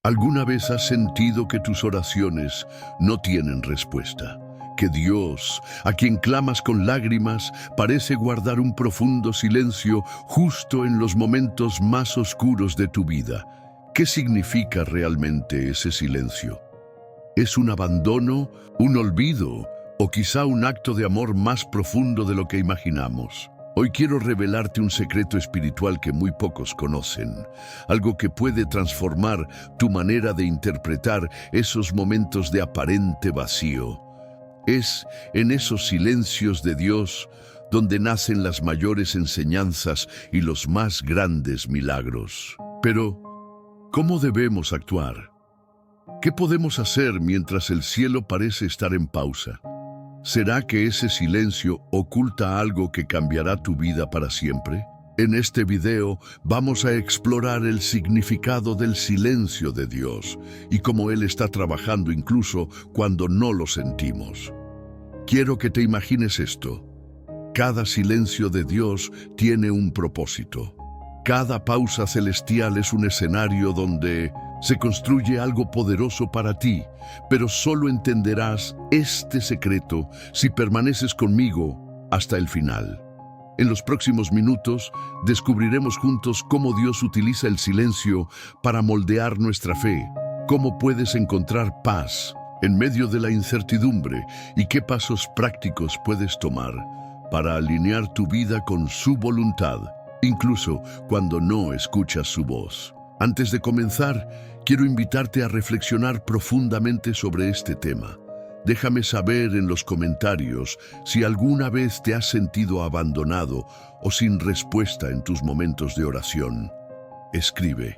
¿Alguna vez has sentido que tus oraciones no tienen respuesta? Que Dios, a quien clamas con lágrimas, parece guardar un profundo silencio justo en los momentos más oscuros de tu vida. ¿Qué significa realmente ese silencio? ¿Es un abandono, un olvido o quizá un acto de amor más profundo de lo que imaginamos? Hoy quiero revelarte un secreto espiritual que muy pocos conocen, algo que puede transformar tu manera de interpretar esos momentos de aparente vacío. Es en esos silencios de Dios donde nacen las mayores enseñanzas y los más grandes milagros. Pero, ¿cómo debemos actuar? ¿Qué podemos hacer mientras el cielo parece estar en pausa? ¿Será que ese silencio oculta algo que cambiará tu vida para siempre? En este video vamos a explorar el significado del silencio de Dios y cómo Él está trabajando incluso cuando no lo sentimos. Quiero que te imagines esto. Cada silencio de Dios tiene un propósito. Cada pausa celestial es un escenario donde se construye algo poderoso para ti, pero solo entenderás este secreto si permaneces conmigo hasta el final. En los próximos minutos descubriremos juntos cómo Dios utiliza el silencio para moldear nuestra fe, cómo puedes encontrar paz en medio de la incertidumbre y qué pasos prácticos puedes tomar para alinear tu vida con su voluntad, incluso cuando no escuchas su voz. Antes de comenzar, quiero invitarte a reflexionar profundamente sobre este tema. Déjame saber en los comentarios si alguna vez te has sentido abandonado o sin respuesta en tus momentos de oración. Escribe: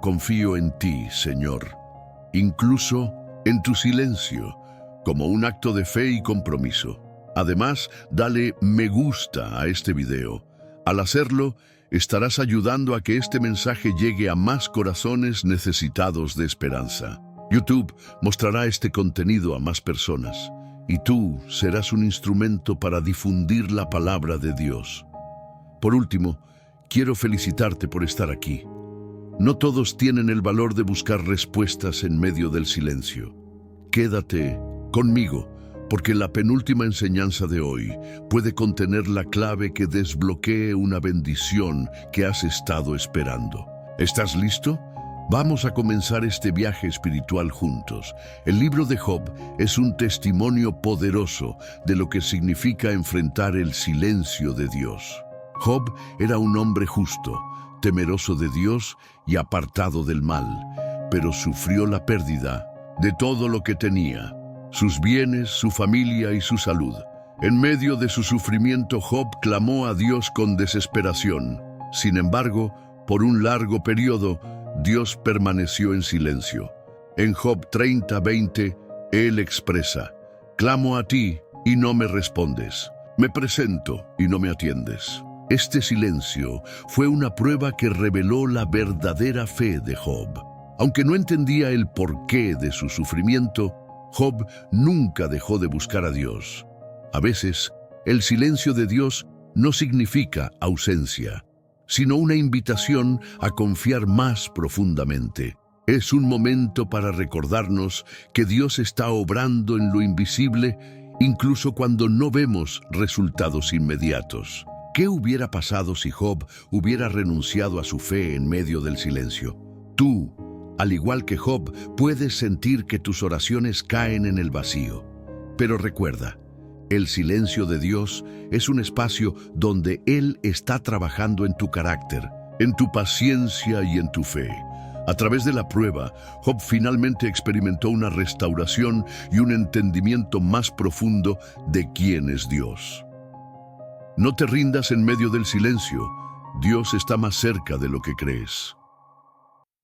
confío en ti, Señor, incluso en tu silencio, como un acto de fe y compromiso. Además, dale me gusta a este video. Al hacerlo, estarás ayudando a que este mensaje llegue a más corazones necesitados de esperanza. YouTube mostrará este contenido a más personas y tú serás un instrumento para difundir la palabra de Dios. Por último, quiero felicitarte por estar aquí. No todos tienen el valor de buscar respuestas en medio del silencio. Quédate conmigo, porque la penúltima enseñanza de hoy puede contener la clave que desbloquee una bendición que has estado esperando. ¿Estás listo? Vamos a comenzar este viaje espiritual juntos. El libro de Job es un testimonio poderoso de lo que significa enfrentar el silencio de Dios. Job era un hombre justo, temeroso de Dios y apartado del mal, pero sufrió la pérdida de todo lo que tenía: sus bienes, su familia y su salud. En medio de su sufrimiento, Job clamó a Dios con desesperación. Sin embargo, por un largo periodo, Dios permaneció en silencio. En Job 30:20, Él expresa: clamo a ti y no me respondes. Me presento y no me atiendes. Este silencio fue una prueba que reveló la verdadera fe de Job. Aunque no entendía el porqué de su sufrimiento, Job nunca dejó de buscar a Dios. A veces, el silencio de Dios no significa ausencia, sino una invitación a confiar más profundamente. Es un momento para recordarnos que Dios está obrando en lo invisible, incluso cuando no vemos resultados inmediatos. ¿Qué hubiera pasado si Job hubiera renunciado a su fe en medio del silencio? Tú, al igual que Job, puedes sentir que tus oraciones caen en el vacío. Pero recuerda, el silencio de Dios es un espacio donde Él está trabajando en tu carácter, en tu paciencia y en tu fe. A través de la prueba, Job finalmente experimentó una restauración y un entendimiento más profundo de quién es Dios. No te rindas en medio del silencio. Dios está más cerca de lo que crees.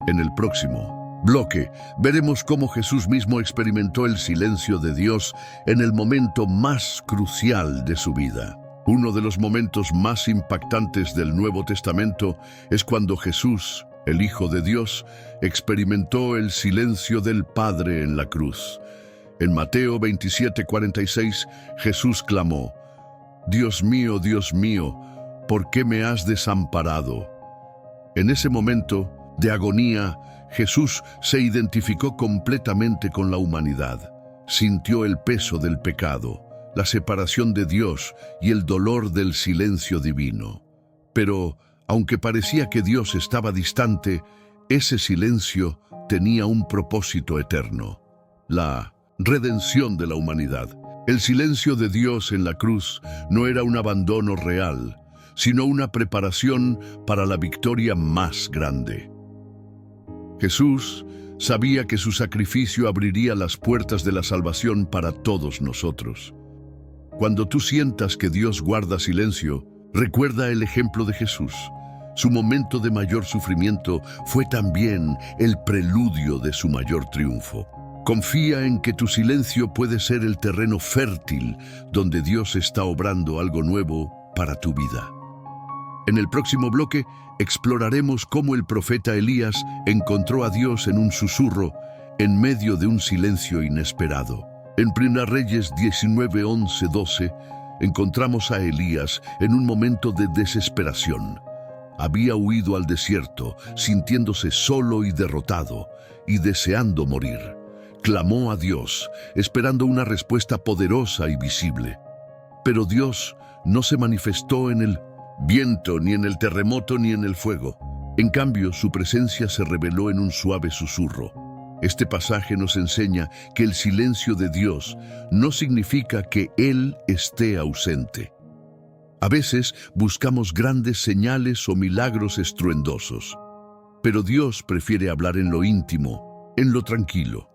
En el próximo bloque, veremos cómo Jesús mismo experimentó el silencio de Dios en el momento más crucial de su vida. Uno de los momentos más impactantes del Nuevo Testamento es cuando Jesús, el Hijo de Dios, experimentó el silencio del Padre en la cruz. En Mateo 27:46, Jesús clamó: Dios mío, ¿por qué me has desamparado? En ese momento de agonía, Jesús se identificó completamente con la humanidad. Sintió el peso del pecado, la separación de Dios y el dolor del silencio divino. Pero, aunque parecía que Dios estaba distante, ese silencio tenía un propósito eterno: la redención de la humanidad. El silencio de Dios en la cruz no era un abandono real, sino una preparación para la victoria más grande. Jesús sabía que su sacrificio abriría las puertas de la salvación para todos nosotros. Cuando tú sientas que Dios guarda silencio, recuerda el ejemplo de Jesús. Su momento de mayor sufrimiento fue también el preludio de su mayor triunfo. Confía en que tu silencio puede ser el terreno fértil donde Dios está obrando algo nuevo para tu vida. En el próximo bloque exploraremos cómo el profeta Elías encontró a Dios en un susurro en medio de un silencio inesperado. En 1 Reyes 19, 11, 12 encontramos a Elías en un momento de desesperación. Había huido al desierto, sintiéndose solo y derrotado, y deseando morir. Clamó a Dios, esperando una respuesta poderosa y visible. Pero Dios no se manifestó en el viento, ni en el terremoto, ni en el fuego. En cambio, su presencia se reveló en un suave susurro. Este pasaje nos enseña que el silencio de Dios no significa que Él esté ausente. A veces buscamos grandes señales o milagros estruendosos, pero Dios prefiere hablar en lo íntimo, en lo tranquilo.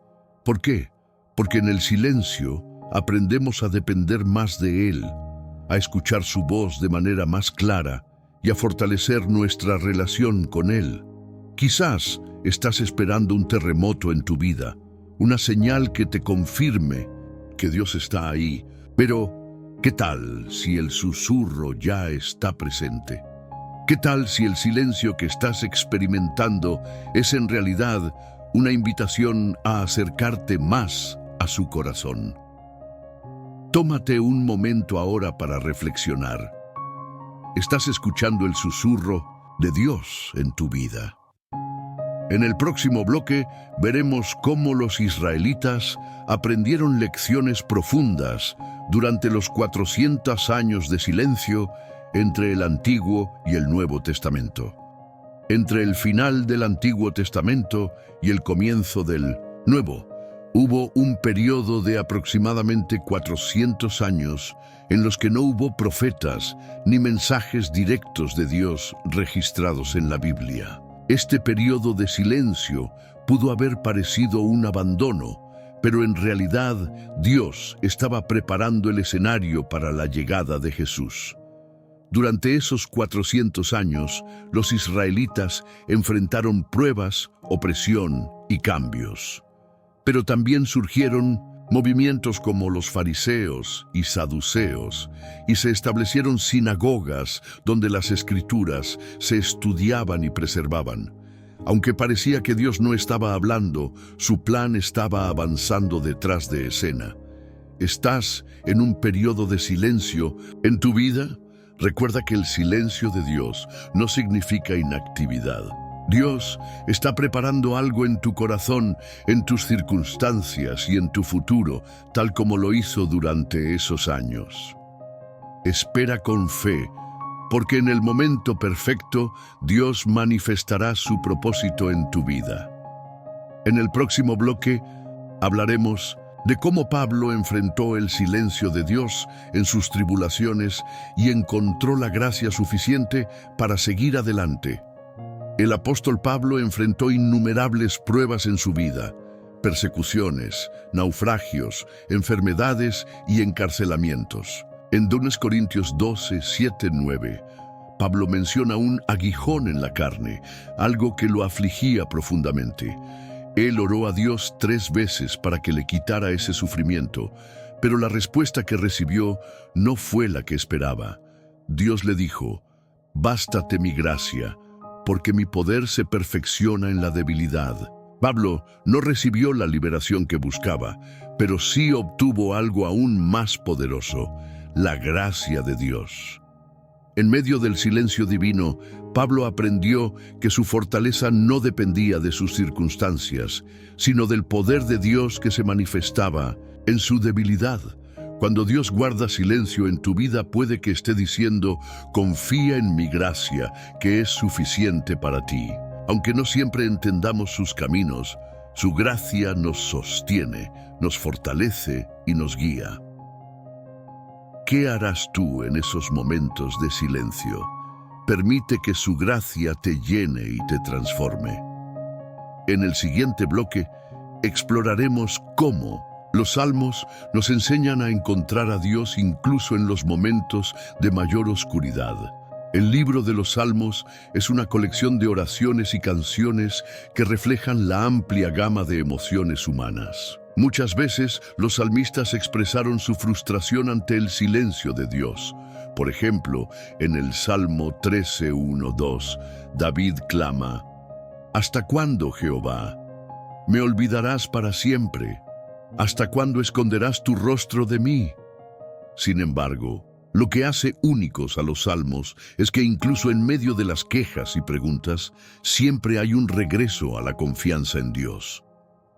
¿Por qué? Porque en el silencio aprendemos a depender más de Él, a escuchar su voz de manera más clara y a fortalecer nuestra relación con Él. Quizás estás esperando un terremoto en tu vida, una señal que te confirme que Dios está ahí, pero ¿qué tal si el susurro ya está presente? ¿Qué tal si el silencio que estás experimentando es en realidad una invitación a acercarte más a su corazón? Tómate un momento ahora para reflexionar. ¿Estás escuchando el susurro de Dios en tu vida? En el próximo bloque veremos cómo los israelitas aprendieron lecciones profundas durante los 400 años de silencio entre el Antiguo y el Nuevo Testamento. Entre el final del Antiguo Testamento y el comienzo del Nuevo, hubo un periodo de aproximadamente 400 años en los que no hubo profetas ni mensajes directos de Dios registrados en la Biblia. Este periodo de silencio pudo haber parecido un abandono, pero en realidad Dios estaba preparando el escenario para la llegada de Jesús. Durante esos 400 años, los israelitas enfrentaron pruebas, opresión y cambios. Pero también surgieron movimientos como los fariseos y saduceos, y se establecieron sinagogas donde las escrituras se estudiaban y preservaban. Aunque parecía que Dios no estaba hablando, su plan estaba avanzando detrás de escena. ¿Estás en un periodo de silencio en tu vida? Recuerda que el silencio de Dios no significa inactividad. Dios está preparando algo en tu corazón, en tus circunstancias y en tu futuro, tal como lo hizo durante esos años. Espera con fe, porque en el momento perfecto Dios manifestará su propósito en tu vida. En el próximo bloque hablaremos de cómo Pablo enfrentó el silencio de Dios en sus tribulaciones y encontró la gracia suficiente para seguir adelante. El apóstol Pablo enfrentó innumerables pruebas en su vida: persecuciones, naufragios, enfermedades y encarcelamientos. En 2 Corintios 12, 7, 9, Pablo menciona un aguijón en la carne, algo que lo afligía profundamente. Él oró a Dios 3 veces para que le quitara ese sufrimiento, pero la respuesta que recibió no fue la que esperaba. Dios le dijo: «Bástate mi gracia, porque mi poder se perfecciona en la debilidad». Pablo no recibió la liberación que buscaba, pero sí obtuvo algo aún más poderoso: la gracia de Dios. En medio del silencio divino, Pablo aprendió que su fortaleza no dependía de sus circunstancias, sino del poder de Dios que se manifestaba en su debilidad. Cuando Dios guarda silencio en tu vida, puede que esté diciendo: confía en mi gracia, que es suficiente para ti. Aunque no siempre entendamos sus caminos, su gracia nos sostiene, nos fortalece y nos guía. ¿Qué harás tú en esos momentos de silencio? Permite que su gracia te llene y te transforme. En el siguiente bloque, exploraremos cómo los salmos nos enseñan a encontrar a Dios incluso en los momentos de mayor oscuridad. El libro de los Salmos es una colección de oraciones y canciones que reflejan la amplia gama de emociones humanas. Muchas veces los salmistas expresaron su frustración ante el silencio de Dios. Por ejemplo, en el Salmo 13, 1, 2, David clama: ¿hasta cuándo, Jehová? ¿Me olvidarás para siempre? ¿Hasta cuándo esconderás tu rostro de mí? Sin embargo, lo que hace únicos a los salmos es que incluso en medio de las quejas y preguntas, siempre hay un regreso a la confianza en Dios.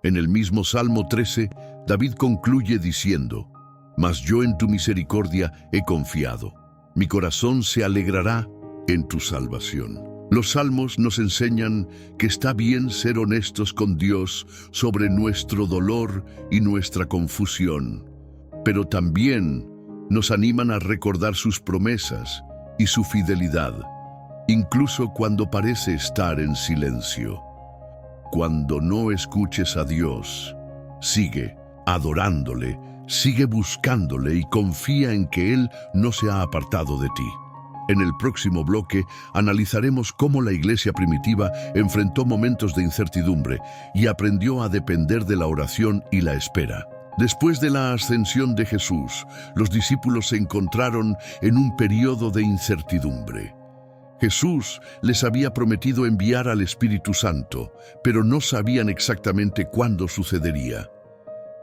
En el mismo Salmo 13, David concluye diciendo: mas yo en tu misericordia he confiado. Mi corazón se alegrará en tu salvación. Los salmos nos enseñan que está bien ser honestos con Dios sobre nuestro dolor y nuestra confusión, pero también nos animan a recordar sus promesas y su fidelidad, incluso cuando parece estar en silencio. Cuando no escuches a Dios, sigue adorándole, sigue buscándole y confía en que Él no se ha apartado de ti. En el próximo bloque analizaremos cómo la iglesia primitiva enfrentó momentos de incertidumbre y aprendió a depender de la oración y la espera. Después de la ascensión de Jesús, los discípulos se encontraron en un periodo de incertidumbre. Jesús les había prometido enviar al Espíritu Santo, pero no sabían exactamente cuándo sucedería.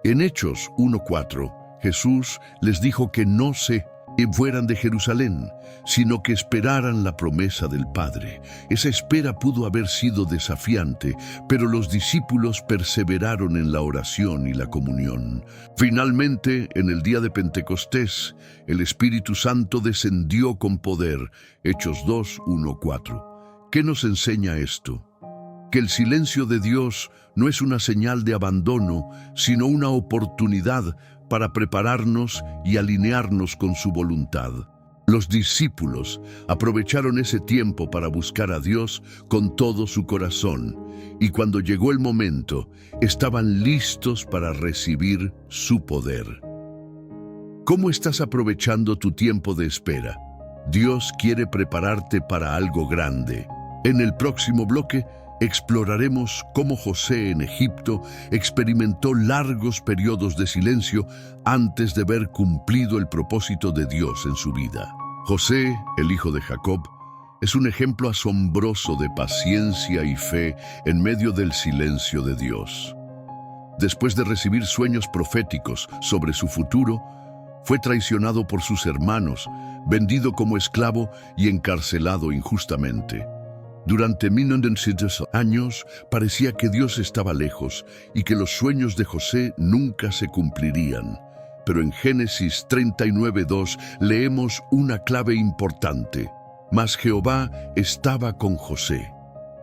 En Hechos 1:4, Jesús les dijo que no se fueran de Jerusalén, sino que esperaran la promesa del Padre. Esa espera pudo haber sido desafiante, pero los discípulos perseveraron en la oración y la comunión. Finalmente, en el día de Pentecostés, el Espíritu Santo descendió con poder. Hechos 2:1-4. ¿Qué nos enseña esto? Que el silencio de Dios no es una señal de abandono, sino una oportunidad para prepararnos y alinearnos con su voluntad. Los discípulos aprovecharon ese tiempo para buscar a Dios con todo su corazón, y cuando llegó el momento, estaban listos para recibir su poder. ¿Cómo estás aprovechando tu tiempo de espera? Dios quiere prepararte para algo grande. En el próximo bloque, exploraremos cómo José en Egipto experimentó largos periodos de silencio antes de ver cumplido el propósito de Dios en su vida. José, el hijo de Jacob, es un ejemplo asombroso de paciencia y fe en medio del silencio de Dios. Después de recibir sueños proféticos sobre su futuro, fue traicionado por sus hermanos, vendido como esclavo y encarcelado injustamente. Durante 1900 años parecía que Dios estaba lejos y que los sueños de José nunca se cumplirían. Pero en Génesis 39:2 leemos una clave importante. Mas Jehová estaba con José.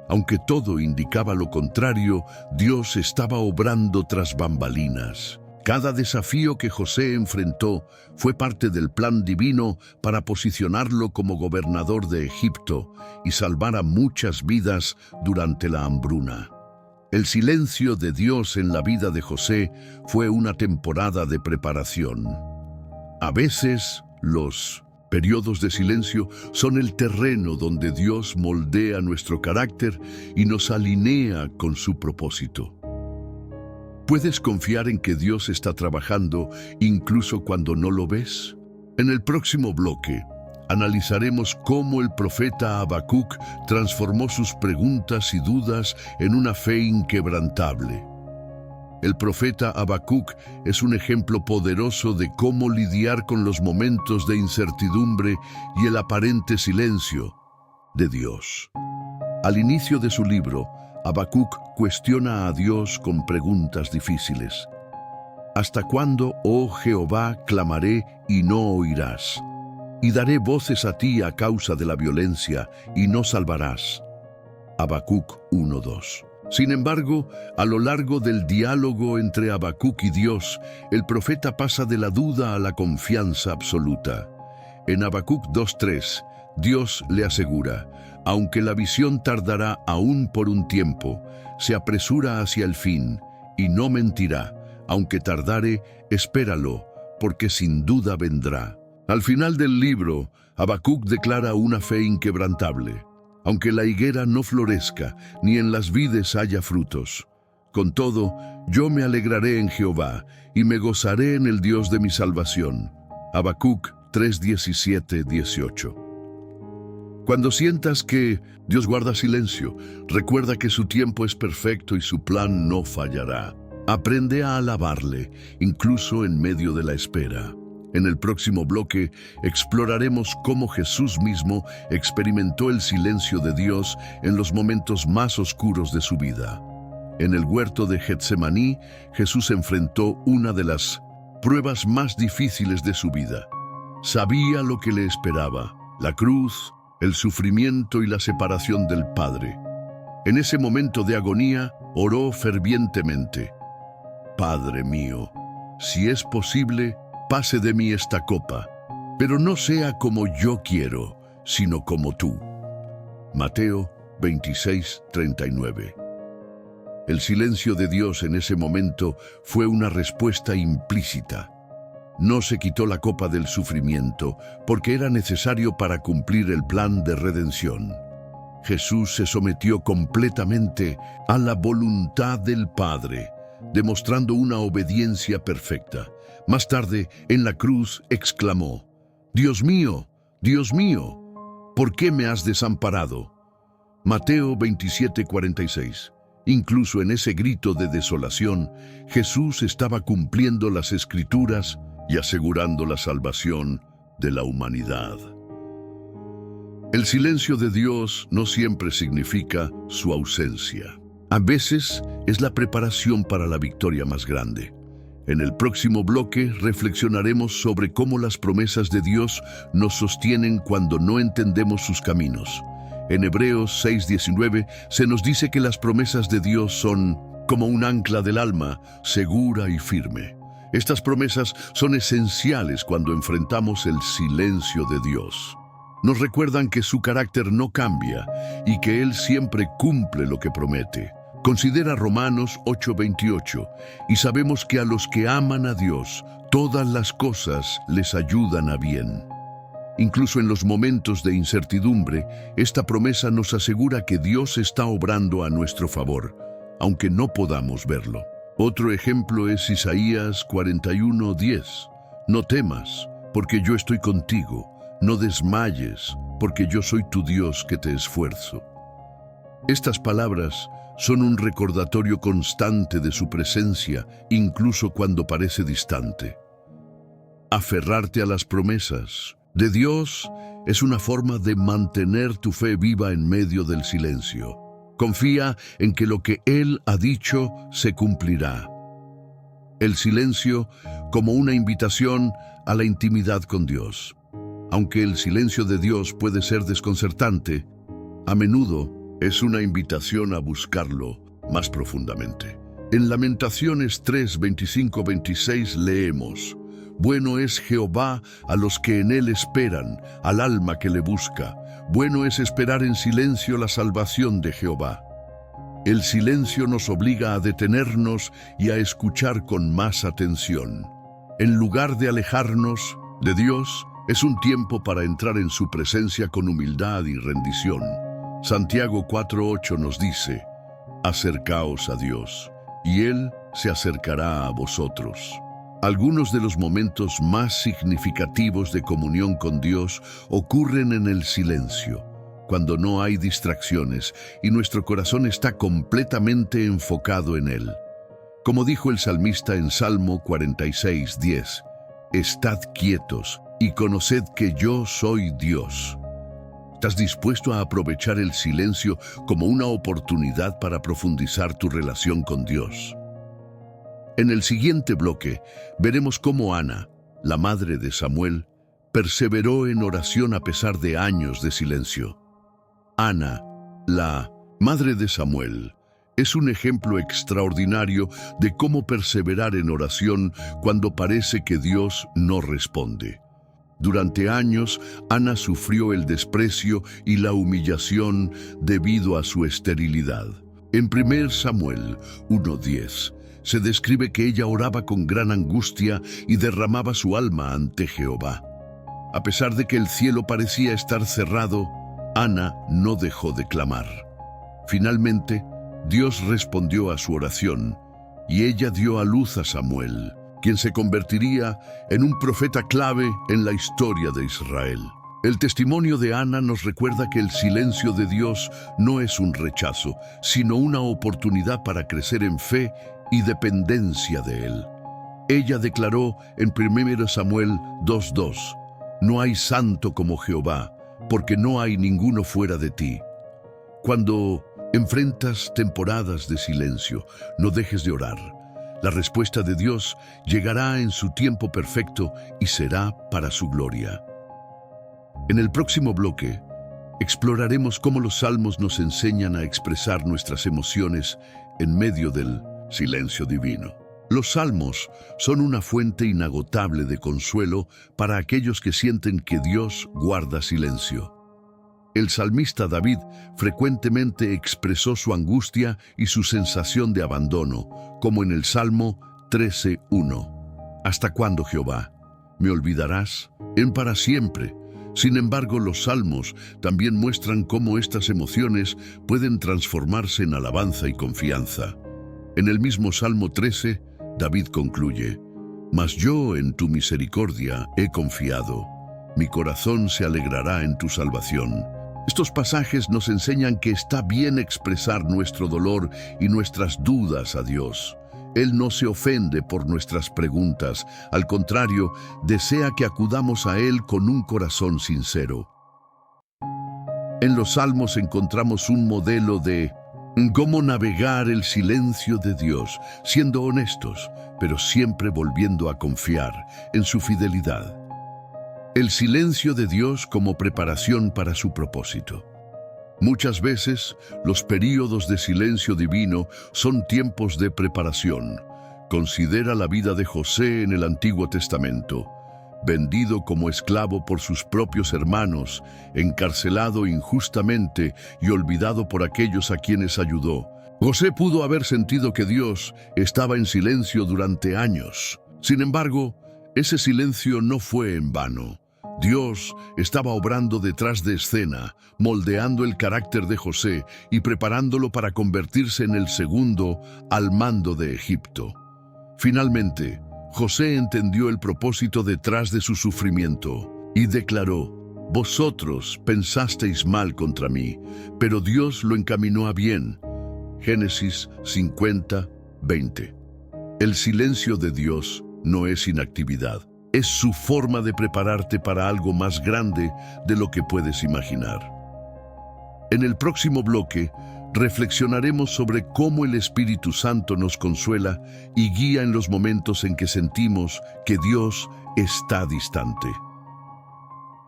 Aunque todo indicaba lo contrario, Dios estaba obrando tras bambalinas. Cada desafío que José enfrentó fue parte del plan divino para posicionarlo como gobernador de Egipto y salvar a muchas vidas durante la hambruna. El silencio de Dios en la vida de José fue una temporada de preparación. A veces, los periodos de silencio son el terreno donde Dios moldea nuestro carácter y nos alinea con su propósito. ¿Puedes confiar en que Dios está trabajando incluso cuando no lo ves? En el próximo bloque, analizaremos cómo el profeta Habacuc transformó sus preguntas y dudas en una fe inquebrantable. El profeta Habacuc es un ejemplo poderoso de cómo lidiar con los momentos de incertidumbre y el aparente silencio de Dios. Al inicio de su libro, Habacuc cuestiona a Dios con preguntas difíciles. ¿Hasta cuándo, oh Jehová, clamaré y no oirás? Y daré voces a ti a causa de la violencia y no salvarás. Habacuc 1:2. Sin embargo, a lo largo del diálogo entre Habacuc y Dios, el profeta pasa de la duda a la confianza absoluta. En Habacuc 2:3, Dios le asegura: aunque la visión tardará aún por un tiempo, se apresura hacia el fin, y no mentirá. Aunque tardare, espéralo, porque sin duda vendrá. Al final del libro, Habacuc declara una fe inquebrantable. Aunque la higuera no florezca, ni en las vides haya frutos. Con todo, yo me alegraré en Jehová, y me gozaré en el Dios de mi salvación. Habacuc 3:17-18. Cuando sientas que Dios guarda silencio, recuerda que su tiempo es perfecto y su plan no fallará. Aprende a alabarle, incluso en medio de la espera. En el próximo bloque exploraremos cómo Jesús mismo experimentó el silencio de Dios en los momentos más oscuros de su vida. En el huerto de Getsemaní, Jesús enfrentó una de las pruebas más difíciles de su vida. Sabía lo que le esperaba: la cruz, el sufrimiento y la separación del Padre. En ese momento de agonía, oró fervientemente: Padre mío, si es posible, pase de mí esta copa, pero no sea como yo quiero, sino como tú. Mateo 26:39. El silencio de Dios en ese momento fue una respuesta implícita. No se quitó la copa del sufrimiento porque era necesario para cumplir el plan de redención. Jesús se sometió completamente a la voluntad del Padre, demostrando una obediencia perfecta. Más tarde, en la cruz, exclamó: Dios mío, ¿por qué me has desamparado? Mateo 27:46. Incluso en ese grito de desolación, Jesús estaba cumpliendo las Escrituras y asegurando la salvación de la humanidad. El silencio de Dios no siempre significa su ausencia. A veces es la preparación para la victoria más grande. En el próximo bloque reflexionaremos sobre cómo las promesas de Dios nos sostienen cuando no entendemos sus caminos. En Hebreos 6:19 se nos dice que las promesas de Dios son como un ancla del alma, segura y firme. Estas promesas son esenciales cuando enfrentamos el silencio de Dios. Nos recuerdan que su carácter no cambia y que Él siempre cumple lo que promete. Considera Romanos 8:28, y sabemos que a los que aman a Dios, todas las cosas les ayudan a bien. Incluso en los momentos de incertidumbre, esta promesa nos asegura que Dios está obrando a nuestro favor, aunque no podamos verlo. Otro ejemplo es Isaías 41:10. No temas, porque yo estoy contigo. No desmayes, porque yo soy tu Dios que te esfuerzo. Estas palabras son un recordatorio constante de su presencia, incluso cuando parece distante. Aferrarte a las promesas de Dios es una forma de mantener tu fe viva en medio del silencio. Confía en que lo que Él ha dicho se cumplirá. El silencio como una invitación a la intimidad con Dios. Aunque el silencio de Dios puede ser desconcertante, a menudo es una invitación a buscarlo más profundamente. En Lamentaciones 3:25-26 leemos: Bueno es Jehová a los que en Él esperan, al alma que le busca. Bueno es esperar en silencio la salvación de Jehová. El silencio nos obliga a detenernos y a escuchar con más atención. En lugar de alejarnos de Dios, es un tiempo para entrar en su presencia con humildad y rendición. Santiago 4:8 nos dice: Acercaos a Dios, y Él se acercará a vosotros. Algunos de los momentos más significativos de comunión con Dios ocurren en el silencio, cuando no hay distracciones y nuestro corazón está completamente enfocado en Él. Como dijo el salmista en Salmo 46:10, «Estad quietos y conoced que yo soy Dios». ¿Estás dispuesto a aprovechar el silencio como una oportunidad para profundizar tu relación con Dios? En el siguiente bloque veremos cómo Ana, la madre de Samuel, perseveró en oración a pesar de años de silencio. Ana, la madre de Samuel, es un ejemplo extraordinario de cómo perseverar en oración cuando parece que Dios no responde. Durante años, Ana sufrió el desprecio y la humillación debido a su esterilidad. En 1 Samuel 1:10 se describe que ella oraba con gran angustia y derramaba su alma ante Jehová. A pesar de que el cielo parecía estar cerrado, Ana no dejó de clamar. Finalmente, Dios respondió a su oración y ella dio a luz a Samuel, quien se convertiría en un profeta clave en la historia de Israel. El testimonio de Ana nos recuerda que el silencio de Dios no es un rechazo, sino una oportunidad para crecer en fe y dependencia de Él. Ella declaró en 1 Samuel 2:2, «No hay santo como Jehová, porque no hay ninguno fuera de ti». Cuando enfrentas temporadas de silencio, no dejes de orar. La respuesta de Dios llegará en su tiempo perfecto y será para su gloria. En el próximo bloque, exploraremos cómo los salmos nos enseñan a expresar nuestras emociones en medio del silencio divino. Los salmos son una fuente inagotable de consuelo para aquellos que sienten que Dios guarda silencio. El salmista David frecuentemente expresó su angustia y su sensación de abandono, como en el Salmo 13:1. «¿Hasta cuándo, Jehová? ¿Me olvidarás? En para siempre». Sin embargo, los salmos también muestran cómo estas emociones pueden transformarse en alabanza y confianza. En el mismo Salmo 13, David concluye, «Mas yo en tu misericordia he confiado. Mi corazón se alegrará en tu salvación». Estos pasajes nos enseñan que está bien expresar nuestro dolor y nuestras dudas a Dios. Él no se ofende por nuestras preguntas, al contrario, desea que acudamos a Él con un corazón sincero. En los Salmos encontramos un modelo de cómo navegar el silencio de Dios, siendo honestos, pero siempre volviendo a confiar en su fidelidad. El silencio de Dios como preparación para su propósito. Muchas veces, los períodos de silencio divino son tiempos de preparación. Considera la vida de José en el Antiguo Testamento. Vendido como esclavo por sus propios hermanos, encarcelado injustamente y olvidado por aquellos a quienes ayudó. José pudo haber sentido que Dios estaba en silencio durante años. Sin embargo, ese silencio no fue en vano. Dios estaba obrando detrás de escena, moldeando el carácter de José y preparándolo para convertirse en el segundo al mando de Egipto. Finalmente, José entendió el propósito detrás de su sufrimiento y declaró, «Vosotros pensasteis mal contra mí, pero Dios lo encaminó a bien». Génesis 50:20. El silencio de Dios no es inactividad. Es su forma de prepararte para algo más grande de lo que puedes imaginar. En el próximo bloque, reflexionaremos sobre cómo el Espíritu Santo nos consuela y guía en los momentos en que sentimos que Dios está distante.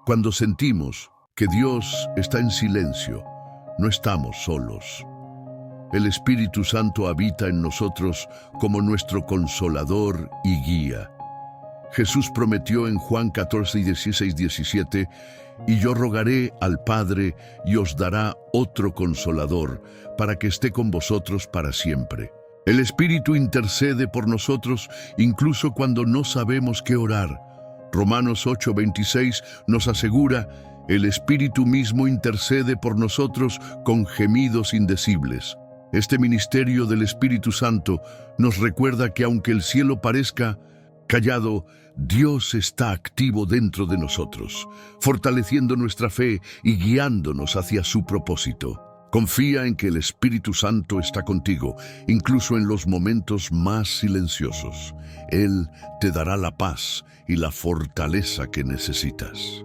Cuando sentimos que Dios está en silencio, no estamos solos. El Espíritu Santo habita en nosotros como nuestro consolador y guía. Jesús prometió en Juan 14:16-17, «Y yo rogaré al Padre y os dará otro consolador, para que esté con vosotros para siempre». El Espíritu intercede por nosotros incluso cuando no sabemos qué orar. Romanos 8:26 nos asegura, «El Espíritu mismo intercede por nosotros con gemidos indecibles». Este ministerio del Espíritu Santo nos recuerda que aunque el cielo parezca callado, Dios está activo dentro de nosotros, fortaleciendo nuestra fe y guiándonos hacia su propósito. Confía en que el Espíritu Santo está contigo, incluso en los momentos más silenciosos. Él te dará la paz y la fortaleza que necesitas.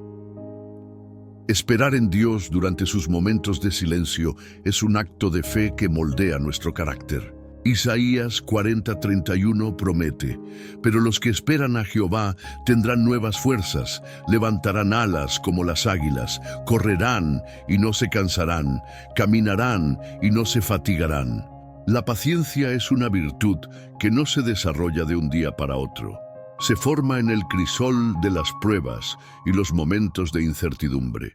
Esperar en Dios durante sus momentos de silencio es un acto de fe que moldea nuestro carácter. Isaías 40:31 promete: pero los que esperan a Jehová tendrán nuevas fuerzas, levantarán alas como las águilas, correrán y no se cansarán, caminarán y no se fatigarán. La paciencia es una virtud que no se desarrolla de un día para otro. Se forma en el crisol de las pruebas y los momentos de incertidumbre.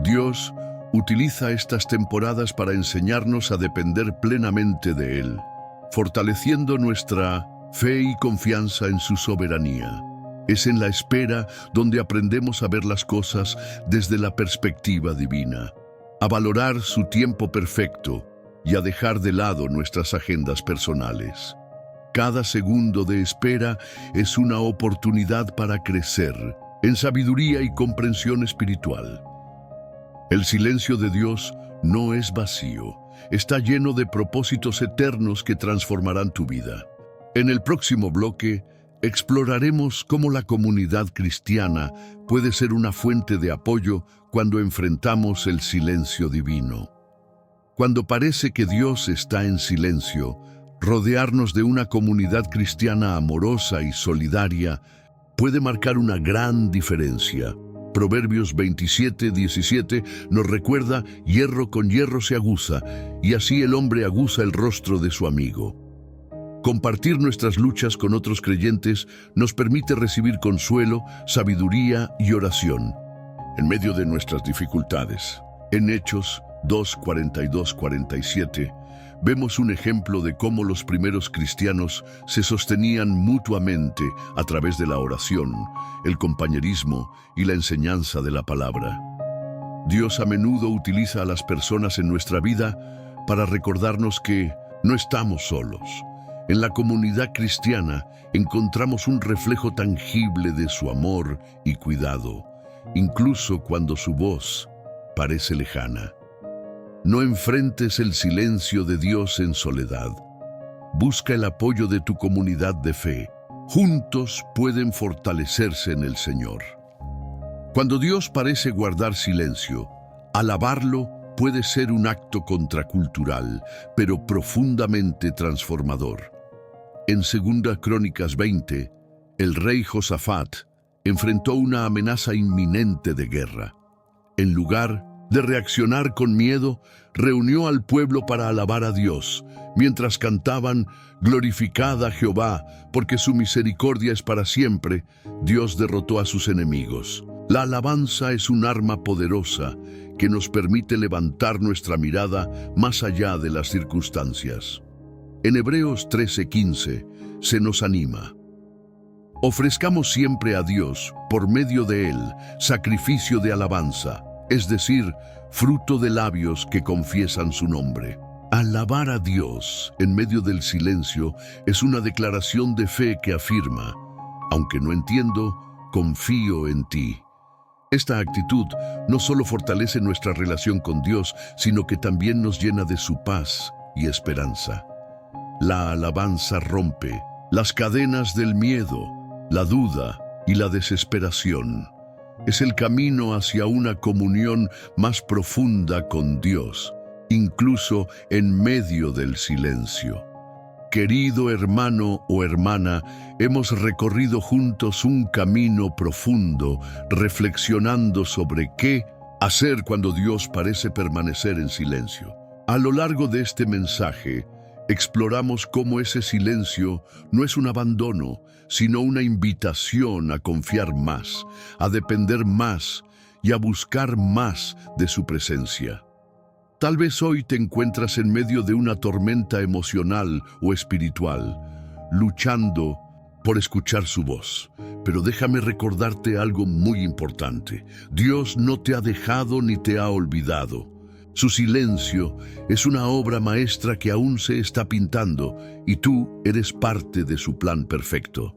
Dios utiliza estas temporadas para enseñarnos a depender plenamente de Él, fortaleciendo nuestra fe y confianza en su soberanía. Es en la espera donde aprendemos a ver las cosas desde la perspectiva divina, a valorar su tiempo perfecto y a dejar de lado nuestras agendas personales. Cada segundo de espera es una oportunidad para crecer en sabiduría y comprensión espiritual. El silencio de Dios no es vacío, está lleno de propósitos eternos que transformarán tu vida. En el próximo bloque, exploraremos cómo la comunidad cristiana puede ser una fuente de apoyo cuando enfrentamos el silencio divino. Cuando parece que Dios está en silencio, rodearnos de una comunidad cristiana amorosa y solidaria puede marcar una gran diferencia. Proverbios 27:17 nos recuerda: hierro con hierro se aguza, y así el hombre aguza el rostro de su amigo. Compartir nuestras luchas con otros creyentes nos permite recibir consuelo, sabiduría y oración en medio de nuestras dificultades. En Hechos 2:42-47 vemos un ejemplo de cómo los primeros cristianos se sostenían mutuamente a través de la oración, el compañerismo y la enseñanza de la palabra. Dios a menudo utiliza a las personas en nuestra vida para recordarnos que no estamos solos. En la comunidad cristiana encontramos un reflejo tangible de su amor y cuidado, incluso cuando su voz parece lejana. No enfrentes el silencio de Dios en soledad. Busca el apoyo de tu comunidad de fe. Juntos pueden fortalecerse en el Señor. Cuando Dios parece guardar silencio, alabarlo puede ser un acto contracultural, pero profundamente transformador. En 2 Crónicas 20, el rey Josafat enfrentó una amenaza inminente de guerra. En lugar de reaccionar con miedo, reunió al pueblo para alabar a Dios, mientras cantaban: glorificad a Jehová, porque su misericordia es para siempre. Dios derrotó a sus enemigos. La alabanza es un arma poderosa que nos permite levantar nuestra mirada más allá de las circunstancias. En Hebreos 13:15 se nos anima: ofrezcamos siempre a Dios, por medio de Él, sacrificio de alabanza, es decir, fruto de labios que confiesan su nombre. Alabar a Dios en medio del silencio es una declaración de fe que afirma: aunque no entiendo, confío en ti. Esta actitud no solo fortalece nuestra relación con Dios, sino que también nos llena de su paz y esperanza. La alabanza rompe las cadenas del miedo, la duda y la desesperación. Es el camino hacia una comunión más profunda con Dios, incluso en medio del silencio. Querido hermano o hermana, hemos recorrido juntos un camino profundo, reflexionando sobre qué hacer cuando Dios parece permanecer en silencio. A lo largo de este mensaje, exploramos cómo ese silencio no es un abandono, sino una invitación a confiar más, a depender más y a buscar más de su presencia. Tal vez hoy te encuentras en medio de una tormenta emocional o espiritual, luchando por escuchar su voz. Pero déjame recordarte algo muy importante. Dios no te ha dejado ni te ha olvidado. Su silencio es una obra maestra que aún se está pintando, y tú eres parte de su plan perfecto.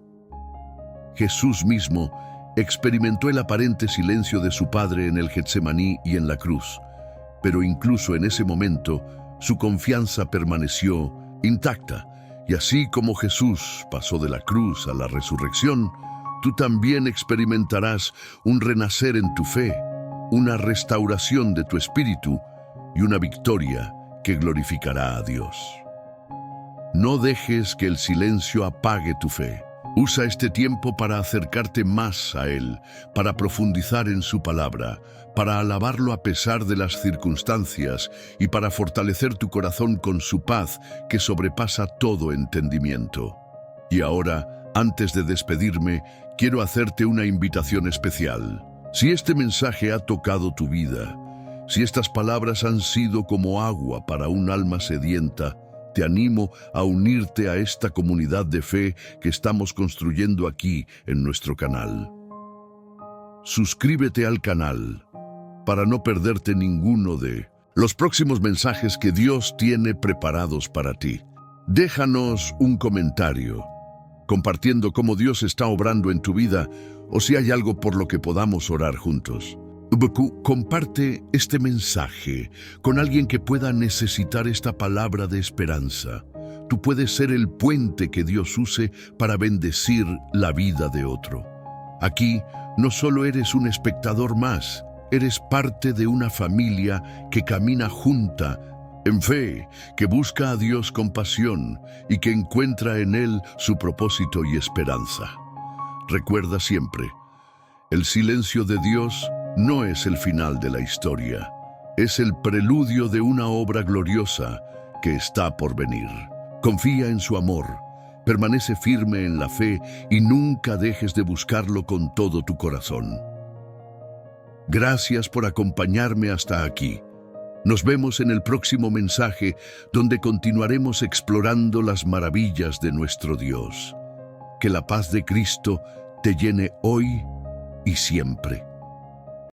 Jesús mismo experimentó el aparente silencio de su Padre en el Getsemaní y en la cruz. pero incluso en ese momento, su confianza permaneció intacta. Y así como Jesús pasó de la cruz a la resurrección, tú también experimentarás un renacer en tu fe, una restauración de tu espíritu y una victoria que glorificará a Dios. No dejes que el silencio apague tu fe. Usa este tiempo para acercarte más a Él, para profundizar en su palabra, para alabarlo a pesar de las circunstancias y para fortalecer tu corazón con su paz que sobrepasa todo entendimiento. Y ahora, antes de despedirme, quiero hacerte una invitación especial. Si este mensaje ha tocado tu vida, si estas palabras han sido como agua para un alma sedienta, te animo a unirte a esta comunidad de fe que estamos construyendo aquí en nuestro canal. Suscríbete al canal para no perderte ninguno de los próximos mensajes que Dios tiene preparados para ti. Déjanos un comentario, compartiendo cómo Dios está obrando en tu vida o si hay algo por lo que podamos orar juntos. Comparte este mensaje con alguien que pueda necesitar esta palabra de esperanza. Tú puedes ser el puente que Dios use para bendecir la vida de otro. Aquí no solo eres un espectador más, eres parte de una familia que camina junta en fe, que busca a Dios con pasión y que encuentra en Él su propósito y esperanza. Recuerda siempre, el silencio de Dios no es el final de la historia, es el preludio de una obra gloriosa que está por venir. Confía en su amor, permanece firme en la fe y nunca dejes de buscarlo con todo tu corazón. Gracias por acompañarme hasta aquí. Nos vemos en el próximo mensaje, donde continuaremos explorando las maravillas de nuestro Dios. Que la paz de Cristo te llene hoy y siempre.